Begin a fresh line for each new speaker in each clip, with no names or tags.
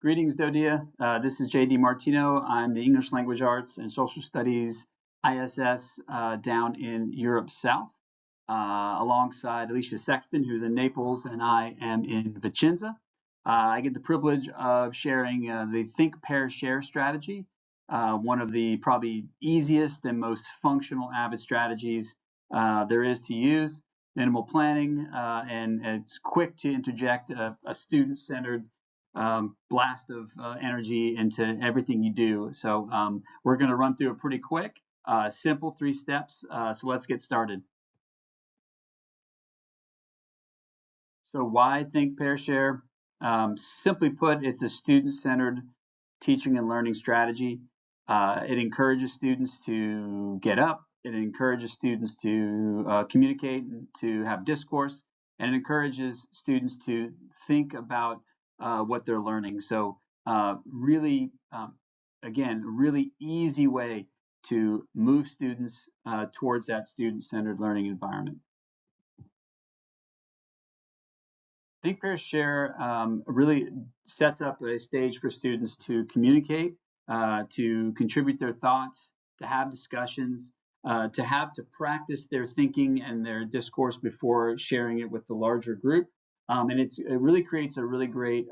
Greetings, Dodia. This is DiMartino. I'm the English Language Arts and Social Studies ISS down in Europe South, alongside Alicia Sexton, who's in Naples, and I am in Vicenza. I get the privilege of sharing the Think, Pair, Share strategy, one of the probably easiest and most functional AVID strategies there is to use. Minimal planning, and it's quick to interject a student-centered blast of energy into everything you do. So we're going to run through it pretty quick, simple 3 steps. So let's get started. So why Think, Pair, Share? Simply put, it's a student-centered teaching and learning strategy. It encourages students to get up. It encourages students to communicate, to have discourse, and it encourages students to think about what they're learning. So really, again, a really easy way to move students towards that student-centered learning environment. Think, Pair, Share really sets up a stage for students to communicate, to contribute their thoughts, to have discussions, to practice their thinking and their discourse before sharing it with the larger group. And it really creates a really great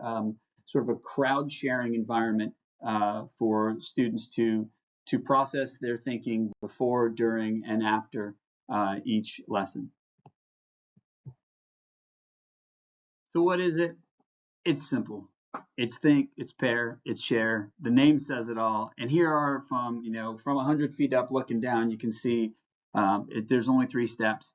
sort of a crowd sharing environment for students to process their thinking before, during, and after each lesson. So what is it? It's simple. It's think, it's pair, it's share. The name says it all. And here are from 100 feet up looking down, you can see there's only 3 steps.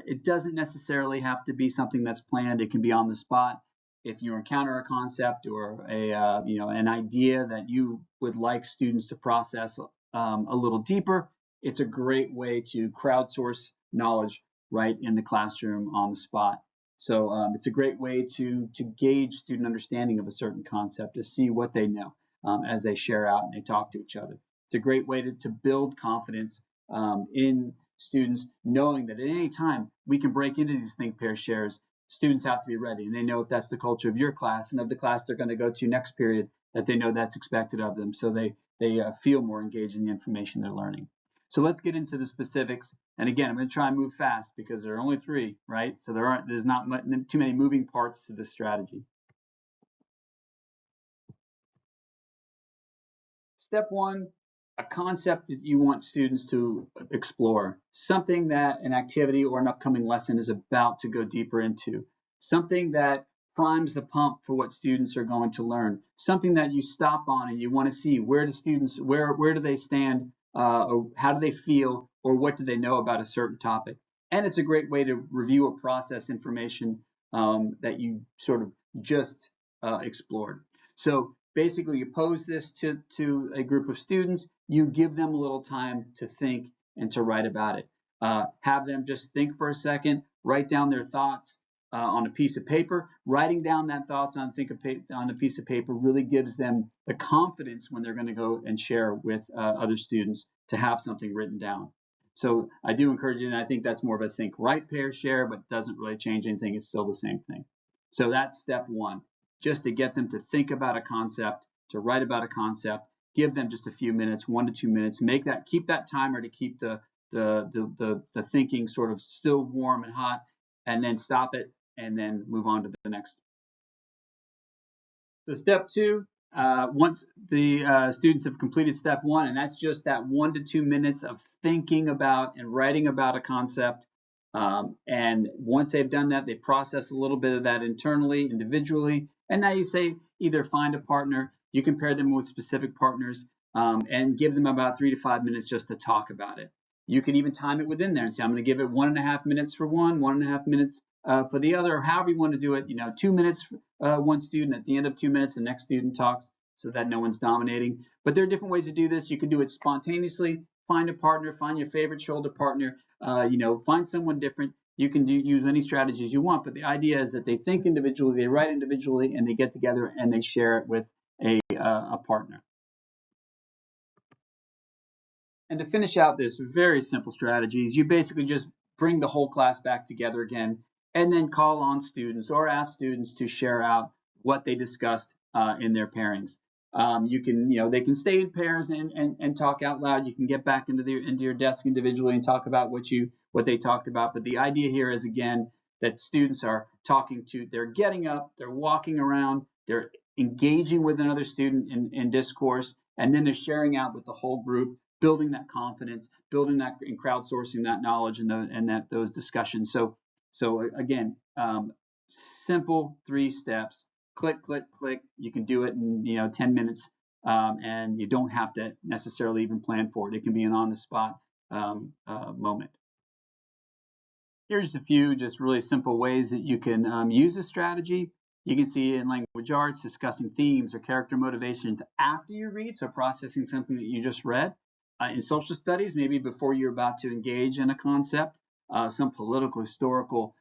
It doesn't necessarily have to be something that's planned. It can be on the spot. If you encounter a concept or an idea that you would like students to process a little deeper, it's a great way to crowdsource knowledge right in the classroom on the spot. So it's a great way to gauge student understanding of a certain concept, to see what they know as they share out and they talk to each other. It's a great way to build confidence in students, knowing that at any time we can break into these think, pair, shares. Students have to be ready, and they know if that's the culture of your class and of the class they're going to go to next period, that they know that's expected of them, so they feel more engaged in the information they're learning. So let's get into the specifics. And again, I'm going to try and move fast because there are only 3, right? So there's not too many moving parts to this strategy. Step 1, a concept that you want students to explore, something that an activity or an upcoming lesson is about to go deeper into, something that primes the pump for what students are going to learn, something that you stop on and you want to see where do they stand, or how do they feel, or what do they know about a certain topic. And it's a great way to review or process information that you sort of just explored. So basically, you pose this to a group of students, you give them a little time to think and to write about it. Have them just think for a second, write down their thoughts on a piece of paper. Writing down that thoughts on a piece of paper really gives them the confidence when they're going to go and share with other students to have something written down. So I do encourage you, and I think that's more of a think, write, pair, share, but doesn't really change anything. It's still the same thing. So that's step 1. Just to get them to think about a concept, to write about a concept, give them just a few minutes, 1 to 2 minutes, keep that timer to keep the thinking sort of still warm and hot, and then stop it and then move on to the next. So step 2, once the students have completed step 1, and that's just that 1 to 2 minutes of thinking about and writing about a concept, and once they've done that, they process a little bit of that internally, individually, and now you say either find a partner, you can pair them with specific partners, and give them about 3 to 5 minutes just to talk about it. You can even time it within there and say, I'm going to give it 1.5 minutes for one, 1.5 minutes for the other, or however you want to do it. 2 minutes one student, at the end of 2 minutes the next student talks, so that no one's dominating. But there are different ways to do this. You can do it spontaneously, find a partner, find your favorite shoulder partner, find someone different. You can use any strategies you want, but the idea is that they think individually, they write individually, and they get together and they share it with a partner. And to finish out this very simple strategies, you basically just bring the whole class back together again, and then call on students or ask students to share out what they discussed in their pairings. You can, they can stay in pairs and talk out loud. You can get back into your desk individually and talk about what they talked about. But the idea here is, again, that students are they're getting up, they're walking around, they're engaging with another student in discourse, and then they're sharing out with the whole group, building that confidence, building that and crowdsourcing that knowledge and those discussions. So again, simple 3 steps. Click, click, click. You can do it in 10 minutes, and you don't have to necessarily even plan for it. It can be an on-the-spot moment. Here's a few just really simple ways that you can use this strategy. You can see in language arts discussing themes or character motivations after you read, so processing something that you just read. In social studies, maybe before you're about to engage in a concept, some political, historical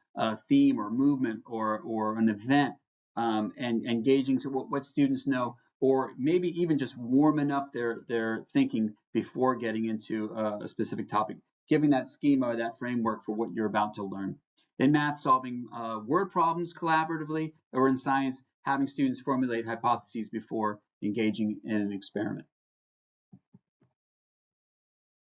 theme or movement or an event, and engaging what students know, or maybe even just warming up their thinking before getting into a specific topic, giving that schema or that framework for what you're about to learn. In math, solving word problems collaboratively, or in science, having students formulate hypotheses before engaging in an experiment.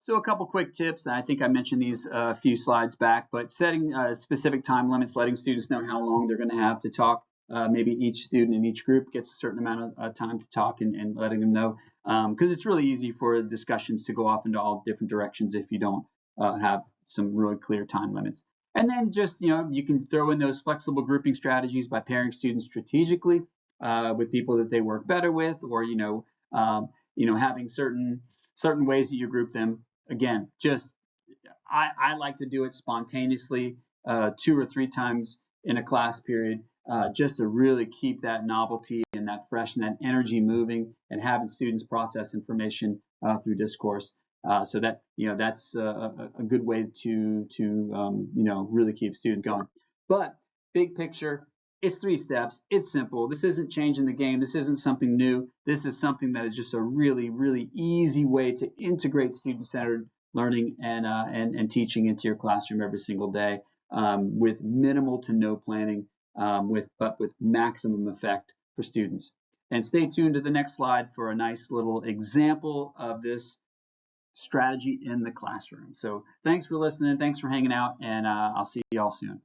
So a couple quick tips. I think I mentioned these a few slides back, but setting specific time limits, letting students know how long they're going to have to talk. Maybe each student in each group gets a certain amount of time to talk, and letting them know, because it's really easy for discussions to go off into all different directions if you don't have some really clear time limits. And then just, you can throw in those flexible grouping strategies by pairing students strategically with people that they work better with, or having certain ways that you group them. Again, just I like to do it spontaneously, 2 or 3 times in a class period, just to really keep that novelty and that fresh and that energy moving, and having students process information through discourse. So that that's a good way to really keep students going. But big picture, it's 3 steps. It's simple. This isn't changing the game. This isn't something new. This is something that is just a really, really easy way to integrate student-centered learning and teaching into your classroom every single day, with minimal to no planning, but with maximum effect for students. And stay tuned to the next slide for a nice little example of this strategy in the classroom. So thanks for listening. Thanks for hanging out, and I'll see you all soon.